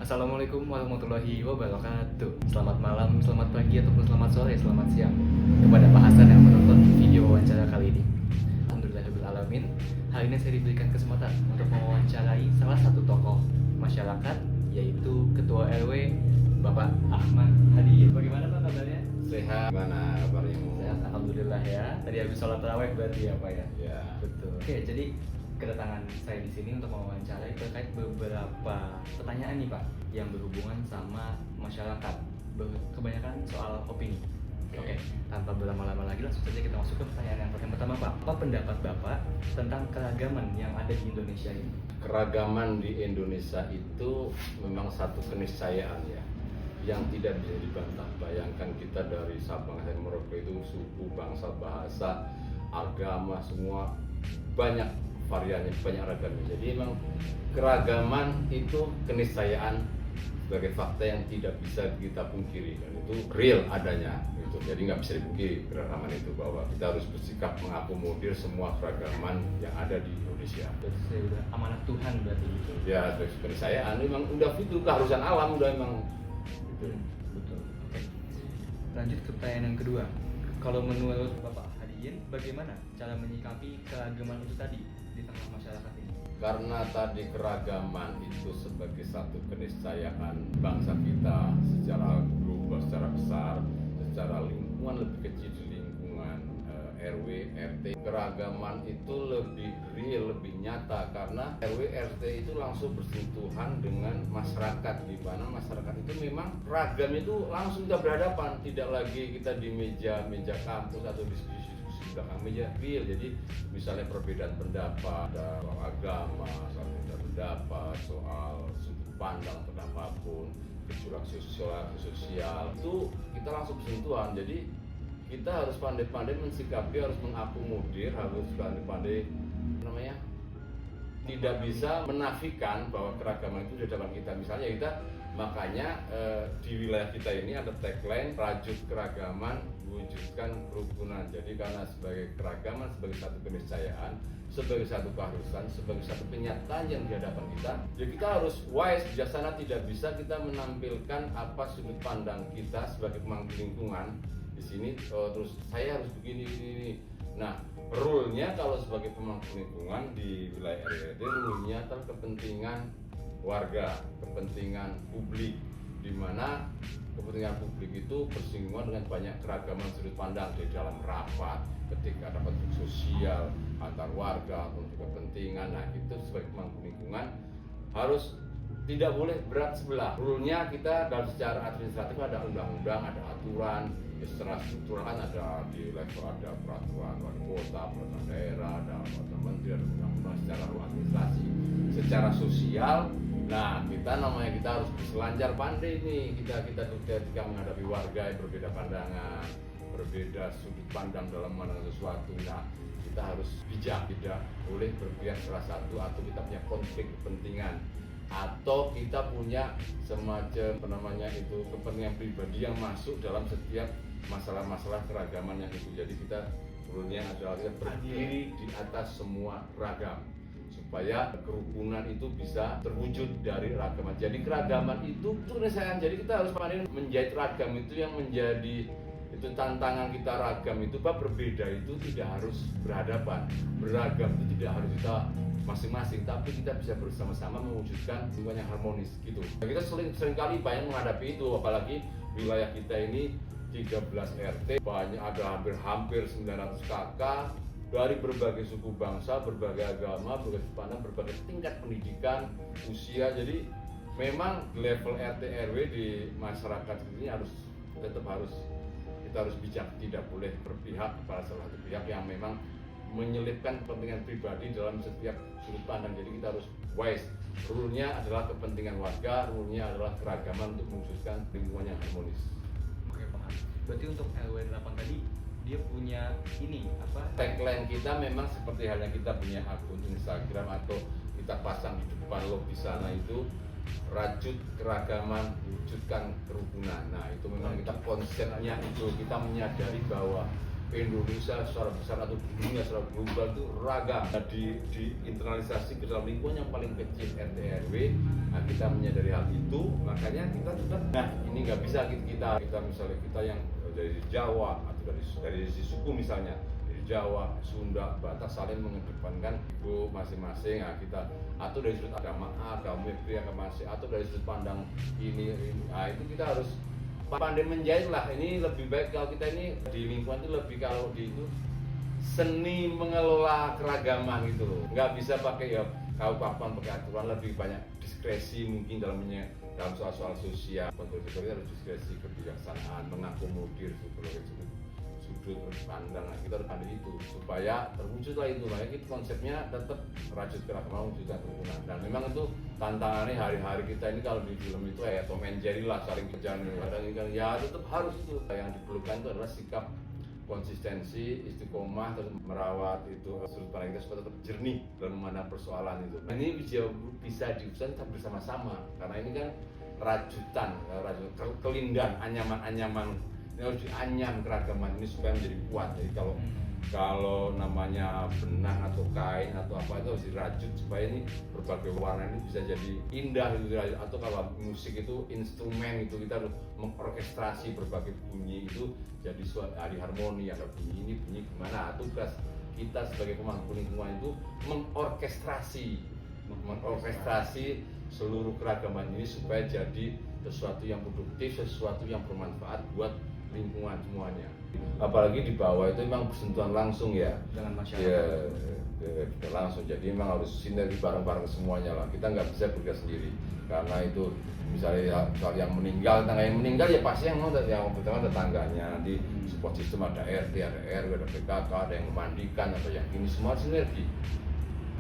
Assalamualaikum warahmatullahi wabarakatuh. Selamat malam, selamat pagi, ataupun selamat sore, selamat siang kepada Pak Hasan yang menonton video wawancara kali ini. Alhamdulillahirrahmanirrahim. Hari ini saya diberikan kesempatan untuk mewawancarai salah satu tokoh masyarakat, yaitu Ketua RW Bapak Ahmad Hadiyin. Bagaimana Pak kabarnya? Sehat. Gimana kabarnya? Sehat, alhamdulillah ya. Tadi habis sholat tarawih berarti ya Pak ya? Ya. Betul. Oke, jadi kedatangan saya di sini untuk mewawancarai terkait beberapa pertanyaan nih Pak yang berhubungan sama masyarakat, kebanyakan soal opini. Oke, tanpa berlama-lama lagi langsung saja kita masuk ke pertanyaan yang pertama Pak. Apa pendapat Bapak tentang keragaman yang ada di Indonesia ini? Keragaman di Indonesia itu memang satu keniscayaan ya, yang tidak bisa dibantah. Bayangkan kita dari Sabang sampai Merauke itu suku, bangsa, bahasa, agama semua banyak variannya, banyak ragamnya. Jadi memang keragaman itu keniscayaan sebagai fakta yang tidak bisa kita pungkiri, dan itu real adanya gitu. Jadi nggak bisa dipungkiri keragaman itu, bahwa kita harus bersikap mengakomodir semua keragaman yang ada di Indonesia. Berarti udah amanah Tuhan berarti gitu. Ya, keniscayaan memang udah itu keharusan alam, udah memang gitu. Betul. Oke. Lanjut ke pertanyaan yang kedua. Kalau menurut Bapak Hadiyin, bagaimana cara menyikapi keragaman itu tadi di tengah masyarakat ini? Karena tadi keragaman itu sebagai satu keniscayaan bangsa kita secara global, secara besar, secara lingkungan lebih kecil di lingkungan RW, RT. Keragaman itu lebih real, lebih nyata karena RW, RT itu langsung bersentuhan dengan masyarakat, di mana masyarakat itu memang ragam itu langsung kita berhadapan, tidak lagi kita di meja kampus atau diskusi belakang meja real. Jadi misalnya perbedaan pendapat soal agama, soal perbedaan pendapat, soal sudut pandang apapun, kecurangan sosial itu kita langsung bersentuhan. Jadi kita harus pandai-pandai mensikapi, harus mengakomodir, harus pandai-pandai tidak bisa menafikan bahwa keragaman itu di dalam kita. Misalnya kita makanya di wilayah kita ini ada tagline rajut keragaman, wujudkan kerukunan. Jadi karena sebagai keragaman, sebagai satu keniscayaan, sebagai satu keharusan, sebagai satu kenyataan yang di hadapan kita, jadi kita harus wise, bijaksana. Tidak bisa kita menampilkan apa sudut pandang kita sebagai pemangku lingkungan di sini. Terus saya harus begini. Nah, rule-nya kalau sebagai pemangku lingkungan di wilayah RWD, rule-nya adalah kepentingan warga, kepentingan publik, di mana kepentingan publik itu bersinggungan dengan banyak keragaman sudut pandang di dalam rapat, ketika dapat sosial antar warga untuk kepentingan. Nah, itu sebagai pemangku lingkungan harus tidak boleh berat sebelah. Rule-nya kita dalam secara administratif ada undang-undang, ada aturan. Secara struktural kan ada di level, ada peraturan wali kota, peraturan daerah, ada peraturan menteri, ada undang-undang secara administrasi. Secara sosial, nah kita harus berselancar pandai nih, kita ketika menghadapi warga yang berbeda pandangan, berbeda sudut pandang dalam memandang sesuatu. Nah, kita harus bijak, tidak boleh berpihak salah satu, atau kita punya konflik kepentingan, atau kita punya semacam kepentingan pribadi yang masuk dalam setiap masalah-masalah keragaman yang itu. Jadi kita perlunya adalah kita berdiri di atas semua ragam supaya kerukunan itu bisa terwujud dari ragaman. Jadi keragaman itu keniscayaan. Jadi kita harus pandai menjahit ragam itu, yang menjadi itu tantangan kita. Ragam itu berbeda itu tidak harus berhadapan, beragam itu tidak harus kita masing-masing, tapi kita bisa bersama-sama mewujudkan lingkungan yang harmonis gitu. Nah, kita seringkali banyak menghadapi itu, apalagi wilayah kita ini 13 RT, banyak, ada hampir 900 KK dari berbagai suku bangsa, berbagai agama, berbagai pandang, berbagai tingkat pendidikan, usia. Jadi memang level RT RW di masyarakat ini kita harus bijak, tidak boleh berpihak kepada salah satu pihak yang memang menyelipkan kepentingan pribadi dalam setiap sudut pandang. Jadi kita harus wise. Rule-nya adalah kepentingan warga, rule-nya adalah keragaman untuk mewujudkan lingkungan yang harmonis. Oke, paham. Berarti untuk RW 8 tadi dia punya tagline kita memang seperti halnya kita punya akun Instagram atau kita pasang di depan logo di sana itu, rajut keragaman, wujudkan kerukunan. Nah, itu memang kita konsepnya itu, kita menyadari bahwa Indonesia secara besar atau dunia secara global itu ragam. Di internalisasi ke dalam lingkungan yang paling kecil RT RW. Nah, kita menyadari hal itu, makanya kita tetap, nah ini nggak bisa kita misalnya kita yang dari Jawa atau dari suku misalnya dari Jawa, Sunda, Batak saling mengedepankan itu masing-masing. Nah, kita atau dari sudut agama A, agama B, agama C, atau dari sudut pandang ini. Nah, itu kita harus pandai menjahit lah. Ini lebih baik kalau kita ini di lingkungan itu lebih kalau di itu seni mengelola keragaman gitu loh. Nggak bisa pakai ya kapan pakai aturan, lebih banyak diskresi mungkin dalam soal-soal sosial. Kontrol kita harus diskresi, kebijaksanaan, mengakomodir sudut pandang. Nah, kita harus pandai itu supaya terwujudlah itu. Nah, itu konsepnya tetap rajut keragaman wujudkan kerukunan. Dan memang itu tantangannya hari-hari kita ini kalau di film itu kayak Tom and Jerry lah, saling kejar kadang ya tetap harus itu. Yang diperlukan itu adalah sikap konsistensi, istiqomah, terus merawat itu sudut pandang kita supaya tetap jernih dalam memandang persoalan itu. Nah, ini bisa diusahakan kita bersama-sama karena ini kan rajutan kelindan, anyaman-anyaman ini harus dianyam keragaman ini supaya menjadi kuat. Jadi kalau namanya benang atau kain atau apa itu harus dirajut supaya ini berbagai warna ini bisa jadi indah gitu. Atau kalau musik itu instrumen itu kita harus mengorkestrasi berbagai bunyi itu jadi suatu harmoni, ada bunyi ini bunyi gimana. Tugas kita sebagai pemangku lingkungan itu mengorkestrasi seluruh keragaman ini supaya jadi sesuatu yang produktif, sesuatu yang bermanfaat buat lingkungan semuanya. Apalagi di bawah itu memang bersentuhan langsung ya dengan masyarakat. Ya, langsung. Jadi memang harus sinergi bareng-bareng semuanya lah. Kita nggak bisa bergerak sendiri karena itu misalnya soal yang meninggal, tangga yang meninggal ya pasti yang pertama tetangganya. Nanti support system ada RT, ada RW, ada PKK, ada yang memandikan atau yang ini semua sinergi.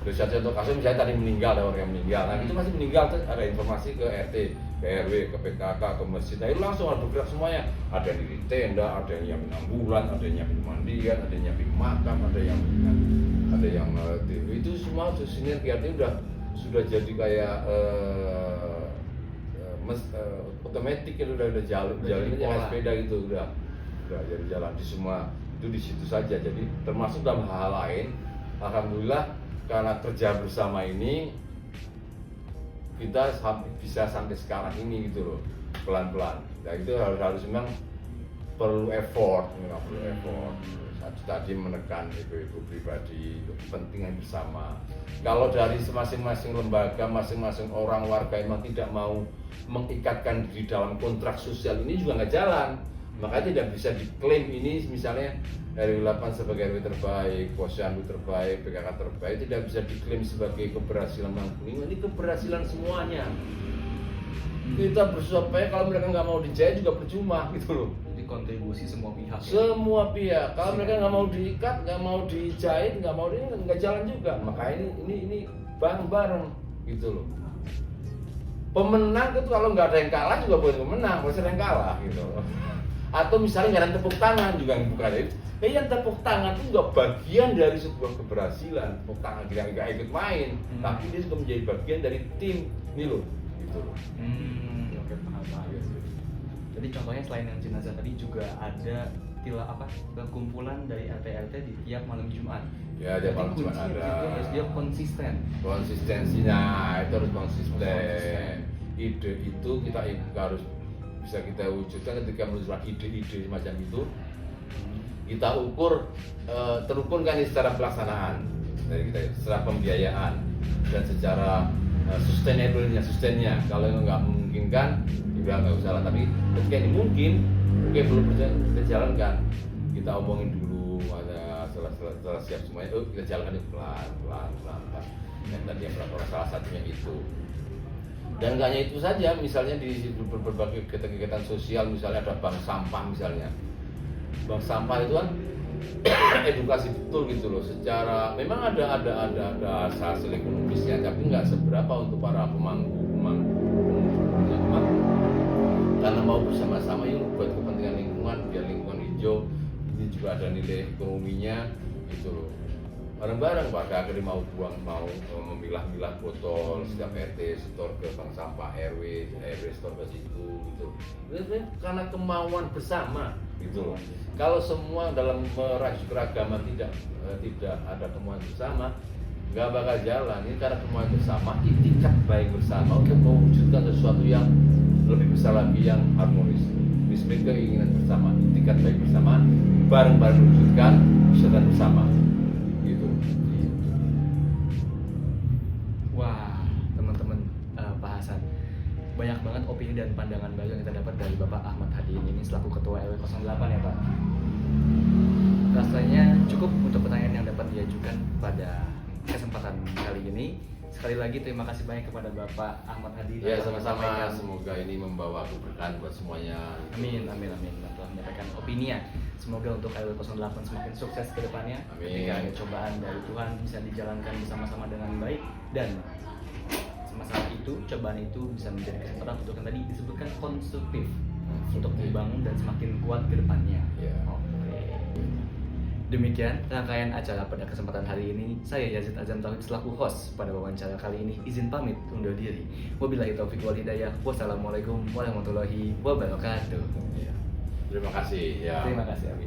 Terus contoh kasus misalnya tadi meninggal, ada orang yang meninggal, nah itu masih meninggal tuh ada informasi ke RT, ke RW, ke PKK, ke masjid. Nah itu langsung harus bergerak semuanya. Ada yang di tenda, ada yang nyiapin ambulan, ada yang nyiapin mandian, ada yang nyiapin makam, ada yang itu semua sudah sinergi. Artinya sudah jadi kayak otomatis itu udah jalan sepeda gitu udah jadi jalan di semua itu di situ saja. Jadi termasuk dalam hal lain, alhamdulillah karena kerja bersama ini kita bisa sampai sekarang ini gitu loh, pelan-pelan. Nah itu harus memang perlu effort. Tadi menekan ibu-ibu pribadi, kepentingan bersama. Kalau dari masing-masing lembaga, masing-masing orang warga memang tidak mau mengikatkan di dalam kontrak sosial ini juga nggak jalan. Makanya tidak bisa diklaim ini misalnya RW 8 sebagai RW terbaik, Posyandu terbaik, PKK terbaik, tidak bisa diklaim sebagai keberhasilan lingkungan. Ini keberhasilan semuanya. Kita bersuapaya kalau mereka nggak mau dijahit juga percuma gitu loh. Jadi kontribusi semua pihak. Semua pihak. Kalau mereka nggak mau diikat, nggak mau dijahit, nggak mau ini nggak jalan juga. Makanya ini bareng-bareng gitu loh. Pemenang itu kalau nggak ada yang kalah juga boleh pemenang, boleh ada yang kalah gitu. Atau misalnya nggak ada tepuk tangan juga bukan itu. Yang tepuk tangan itu juga bagian dari sebuah keberhasilan. Tepuk tangan nggak ikut main, tapi dia juga menjadi bagian dari tim ini loh, gitu loh. Oke, paham. Jadi contohnya selain yang jenazah tadi juga ada kumpulan dari RT-RT di tiap malam Jumat. Ya, tiap malam Jumat ada. Harus dia konsisten. Konsistensinya itu harus konsisten. Ide itu kita harus bisa kita wujudkan ketika meluncurkan ide-ide semacam itu. Kita ukur terukur kan secara pelaksanaan dari kita, secara pembiayaan dan secara sustainnya. Kalau nggak memungkinkan juga nggak usah lah. Tapi ketika ini mungkin, belum kita jalankan. Kita omongin dulu, ada setelah siap semuanya, kita jalankan pelan. Dan tadi yang berapa salah satunya itu. Dan nggak hanya itu saja, misalnya di berbagai kegiatan sosial, misalnya ada bank sampah misalnya. Bank sampah itu kan edukasi betul gitu loh. Secara memang ada hasil ekonomisnya, tapi nggak seberapa untuk para pemangku karena mau bersama-sama yuk buat kepentingan lingkungan, biar lingkungan hijau. Ini juga ada nilai ekonominya gitu loh. Bareng-bareng pada akhirnya mau memilah-milah botol setiap RT setor ke bank sampah, RW setor ke situ gitu. Ini karena kemauan bersama gitu loh. Kalau semua dalam merajut keragaman tidak ada kemauan bersama, nggak bakal jalan. Ini karena kemauan bersama, itikat baik bersama untuk mewujudkan sesuatu yang lebih besar lagi yang harmonis. Demi keinginan bersama, tingkat baik bersama, bareng-bareng mewujudkan kesejahteraan bersama. Gitu. Wah, teman-teman, Pak Hasan, banyak banget opini dan pandangan baru yang kita dapat dari Bapak Ahmad Hadiin ini selaku Ketua RW 08 ya Pak. Rasanya cukup untuk pertanyaan yang dapat diajukan pada kesempatan kali ini. Sekali lagi terima kasih banyak kepada Bapak Ahmad Hadiin. Ya, telah sama-sama. menyampaikan- Semoga ini membawa keberkahan buat semuanya. Amin, amin, amin. Dan telah menyampaikan opininya. Semoga untuk RW 08 semakin sukses ke depannya. Amin. Ketika ada cobaan dari Tuhan bisa dijalankan bersama-sama dengan baik, dan masalah itu, cobaan itu bisa menjadi kesempatan untuk yang tadi disebutkan konstruktif untuk dibangun dan semakin kuat ke depannya. Ya. Oke. Demikian rangkaian acara pada kesempatan hari ini. Saya Yazid Azam Tauhid selaku host pada wawancara kali ini izin pamit undur diri. Wabillahi taufiq wal hidayah. Wassalamualaikum warahmatullahi wabarakatuh. Ya. Terima kasih. Ya. Terima kasih Abi.